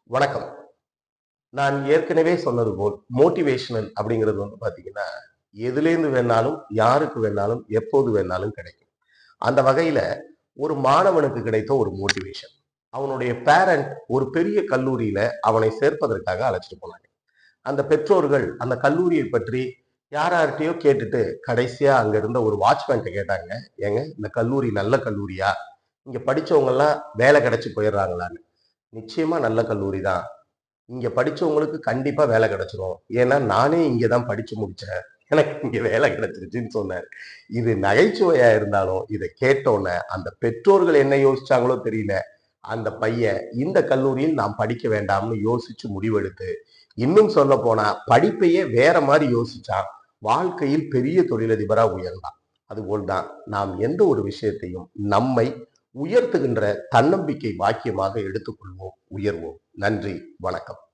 வணக்கம். நான் ஏற்கனவே சொன்னது போல் மோட்டிவேஷனல் அப்படிங்கிறது பார்த்தீங்கன்னா, எதுலேருந்து வேணாலும், யாருக்கு வேணாலும், எப்போது வேணாலும் கிடைக்கும். அந்த வகையில ஒரு மாணவனுக்கு கிடைத்த ஒரு மோட்டிவேஷன். அவனுடைய பேரண்ட் ஒரு பெரிய கல்லூரியில அவனை சேர்ப்பதற்காக அழைச்சிட்டு போனாங்க. அந்த பெற்றோர்கள் அந்த கல்லூரியை பற்றி யார்கிட்டயோ கேட்டுட்டு கடைசியா அங்க இருந்த ஒரு வாட்ச்மேன்ட்ட கேட்டாங்க. "ஏங்க இந்த கல்லூரி நல்ல கல்லூரியா? இங்க படிச்சவங்கலாம் வேலை கிடைச்சு போயிடுறாங்களான்னு?" "நிச்சயமா நல்ல கல்லூரி தான். இங்க படிச்சவங்களுக்கு கண்டிப்பா வேலை கிடைச்சிரும். ஏன்னா, நானே இங்க தான் படிச்சு முடிச்சேன். எனக்கு இங்க வேலை கிடைச்சிருச்சுன்னு சொன்னாரு. இது நகைச்சுவையா இருந்தாலும், இத கேட்டோனே அந்த பெற்றோர்கள் என்ன யோசிச்சாங்களோ தெரியல. அந்த பையன் இந்த கல்லூரியில் நாம் படிக்க வேண்டாம்னு யோசிச்சு முடிவெடுத்து, இன்னும் சொல்லப்போனா படிப்பையே வேற மாரி யோசிச்சான். வாழ்க்கையில் பெரிய தொழிலதிபரா உயர்ந்தான். அதுபோல் தான் நாம் எந்த ஒரு விஷயத்தையும் நம்மை உயர்த்துகின்ற தன்னம்பிக்கை வாக்கியமாக எடுத்துக்கொள்வோம், உயர்வோம். நன்றி, வணக்கம்.